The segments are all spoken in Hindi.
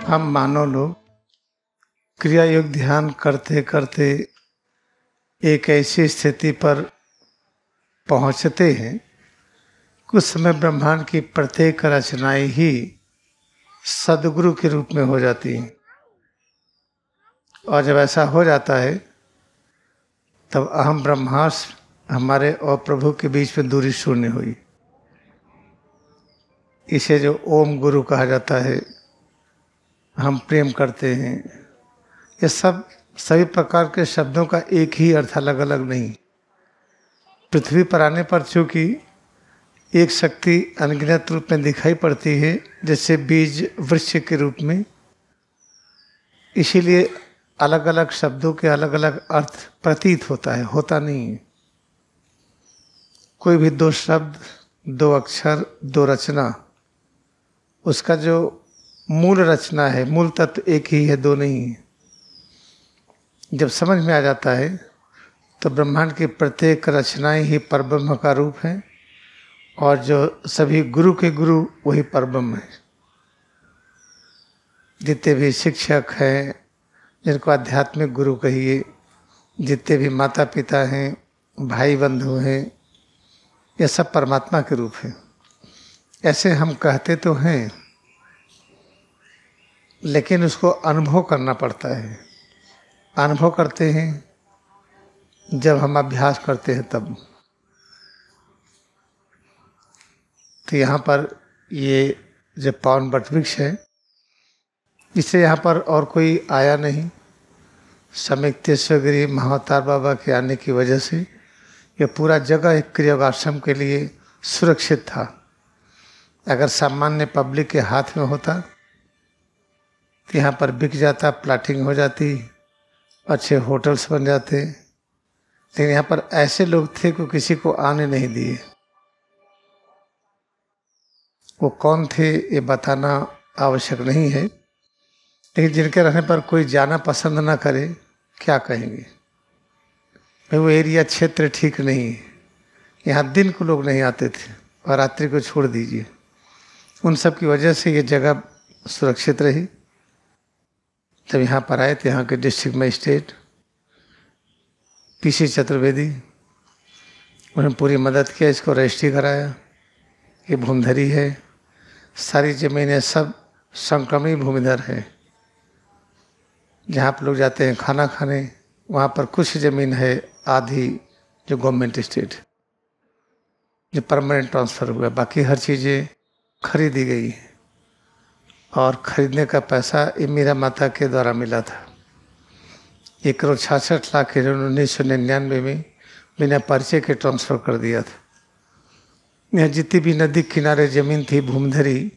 हम मानव लोग क्रिया योग ध्यान करते करते एक ऐसी स्थिति पर पहुंचते हैं कुछ समय ब्रह्मांड की प्रत्येक रचनाएं ही सदगुरु के रूप में हो जाती हैं। और जब ऐसा हो जाता है तब अहम ब्रह्मास्त्र हमारे और प्रभु के बीच में दूरी शून्य हुई। इसे जो ओम गुरु कहा जाता है, हम प्रेम करते हैं, ये सभी प्रकार के शब्दों का एक ही अर्थ, अलग अलग नहीं। पृथ्वी पर आने पर चूंकि एक शक्ति अनगिनत रूप में दिखाई पड़ती है, जैसे बीज वृक्ष के रूप में, इसीलिए अलग अलग शब्दों के अलग अलग अर्थ प्रतीत होता है, होता नहीं है। कोई भी दो शब्द, दो अक्षर, दो रचना, उसका जो मूल रचना है, मूल तत्व एक ही है, दो नहीं है। जब समझ में आ जाता है तो ब्रह्मांड की प्रत्येक रचनाएं ही परब्रह्म का रूप है और जो सभी गुरु के गुरु वही परब्रह्म है। जितने भी शिक्षक हैं, जिनको आध्यात्मिक गुरु कहिए, जितने भी माता पिता हैं, भाई बंधु हैं, ये सब परमात्मा के रूप हैं। ऐसे हम कहते तो हैं, लेकिन उसको अनुभव करना पड़ता है। अनुभव करते हैं जब हम अभ्यास करते हैं तब। तो यहाँ पर ये जो पावन वट वृक्ष है, इससे यहाँ पर और कोई आया नहीं। समीक्षेश्वर गिरी महाअवतार बाबा के आने की वजह से ये पूरा जगह एक क्रियोगाश्रम के लिए सुरक्षित था। अगर सामान्य पब्लिक के हाथ में होता तो यहाँ पर बिक जाता, प्लाटिंग हो जाती, अच्छे होटल्स बन जाते। लेकिन यहाँ पर ऐसे लोग थे कि किसी को आने नहीं दिए। वो कौन थे ये बताना आवश्यक नहीं है, लेकिन जिनके रहने पर कोई जाना पसंद ना करे, क्या कहेंगे भाई, वो एरिया क्षेत्र ठीक नहीं है। यहाँ दिन को लोग नहीं आते थे और रात्रि को छोड़ दीजिए। उन सब की वजह से ये जगह सुरक्षित रही। जब यहाँ पर आए थे, यहाँ के डिस्ट्रिक्ट मजिस्ट्रेट पीसी चतुर्वेदी, उन्होंने पूरी मदद किया, इसको रजिस्ट्री कराया। ये भूमिधरी है, सारी ज़मीनें सब संक्रमणी भूमिधर है। जहाँ आप लोग जाते हैं खाना खाने, वहाँ पर कुछ ज़मीन है आधी जो गवर्नमेंट स्टेट, जो परमानेंट ट्रांसफ़र हुआ, बाकी हर चीज़ें खरीदी गई है। और ख़रीदने का पैसा ये मीरा माता के द्वारा मिला था। 1,66,00,000 1999 में बिना पर्चे के ट्रांसफ़र कर दिया था। यहाँ जितनी भी नदी किनारे ज़मीन थी भूमिधरी,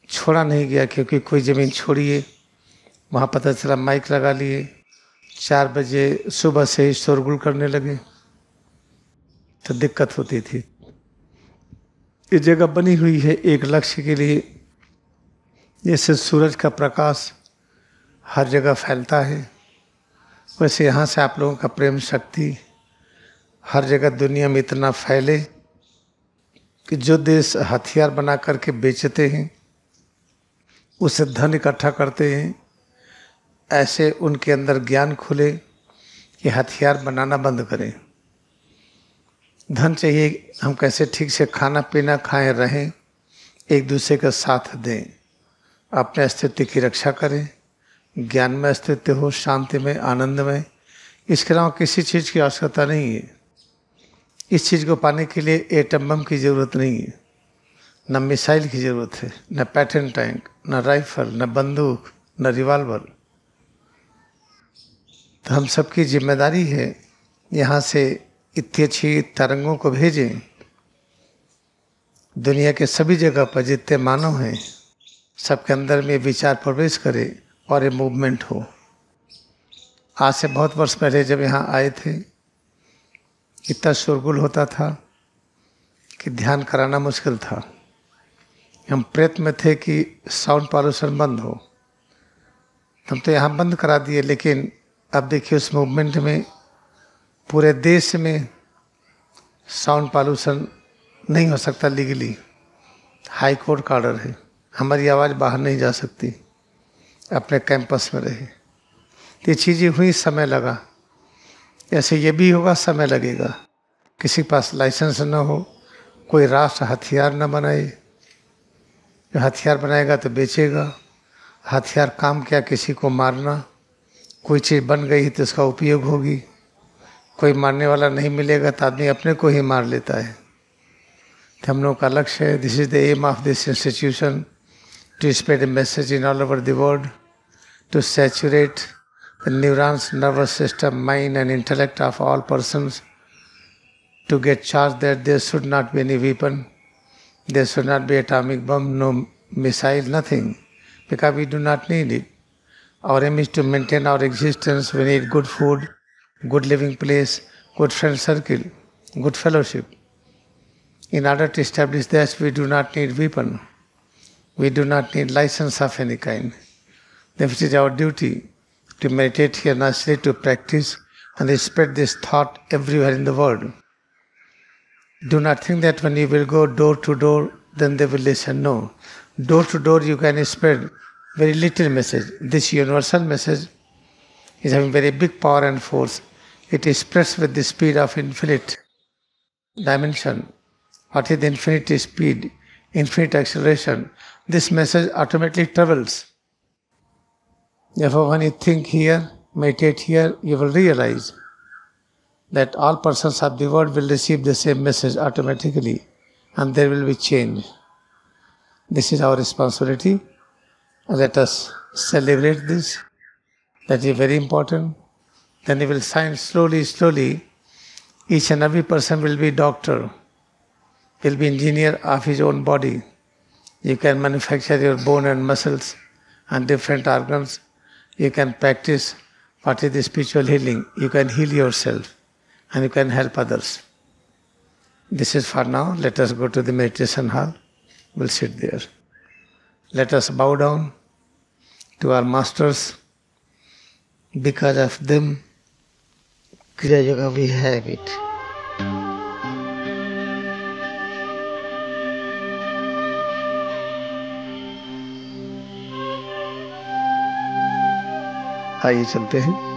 छोड़ा नहीं गया, क्योंकि कोई ज़मीन छोड़िए, वहाँ पता चला माइक लगा लिए, 4 बजे सुबह से ही शोरगुल करने लगे, तो दिक्कत होती थी। ये जगह बनी हुई है एक लक्ष्य के लिए। जैसे सूरज का प्रकाश हर जगह फैलता है, वैसे यहाँ से आप लोगों का प्रेम शक्ति हर जगह दुनिया में इतना फैले कि जो देश हथियार बना करके बेचते हैं, उसे धन इकट्ठा करते हैं, ऐसे उनके अंदर ज्ञान खुले कि हथियार बनाना बंद करें। धन चाहिए, हम कैसे ठीक से खाना पीना खाएं, रहें, एक दूसरे का साथ दें, अपने अस्तित्व की रक्षा करें, ज्ञान में अस्तित्व हो, शांति में, आनंद में। इसके अलावा किसी चीज़ की आवश्यकता नहीं है। इस चीज़ को पाने के लिए एटम बम की ज़रूरत नहीं है, न मिसाइल की ज़रूरत है, न पैटर्न टैंक, न राइफल, न बंदूक, न रिवाल्वर। तो हम सबकी जिम्मेदारी है यहाँ से इतनी अच्छी तरंगों को भेजें दुनिया के सभी जगह पर। जितने मानव हैं सबके अंदर में विचार प्रवेश करे और ये मूवमेंट हो। आज से बहुत वर्ष पहले जब यहाँ आए थे, इतना शोरगुल होता था कि ध्यान कराना मुश्किल था। हम प्रयत्न में थे कि साउंड पॉल्यूशन बंद हो। हम तो यहाँ बंद करा दिए, लेकिन अब देखिए उस मूवमेंट में पूरे देश में साउंड पॉल्यूशन नहीं हो सकता लीगली। हाई कोर्ट का ऑर्डर है, हमारी आवाज़ बाहर नहीं जा सकती। अपने कैंपस में रहे। ये चीज़ें हुई, समय लगा। ऐसे ये भी होगा, समय लगेगा। किसी के पास लाइसेंस न हो, कोई राष्ट्र हथियार न बनाए। जो हथियार बनाएगा तो बेचेगा। हथियार काम क्या, किसी को मारना। कोई चीज़ बन गई तो उसका उपयोग होगी। कोई मारने वाला नहीं मिलेगा तो आदमी अपने को ही मार लेता है। तो हम लोग का लक्ष्य है, this is the aim of this institution, to spread a message in all over the world, to saturate the neurons, nervous system, mind and intellect of all persons, to get charged that there should not be any weapon, there should not be atomic bomb, no missile, nothing, because we do not need it. Our aim is to maintain our existence. We need good food, good living place, good friend circle, good fellowship. In order to establish this, we do not need weapon. We do not need license of any kind. Therefore, it is our duty to meditate here nicely, to practice and spread this thought everywhere in the world. Do not think that when you will go door to door, then they will listen. No. Door to door you can spread very little message. This universal message is having very big power and force. It spreads with the speed of infinite dimension. What is the infinite speed, infinite acceleration? This message automatically travels. Therefore, when you think here, meditate here, you will realize that all persons of the world will receive the same message automatically, and there will be change. This is our responsibility. Let us celebrate this. That is very important. Then you will find slowly, each and every person will be doctor, will be engineer of his own body. You can manufacture your bone and muscles and different organs. You can practice what is the spiritual healing. You can heal yourself. And you can help others. This is for now. Let us go to the meditation hall. We'll sit there. Let us bow down to our masters. Because of them, Kriya Yoga, we have it. आइए चलते हैं।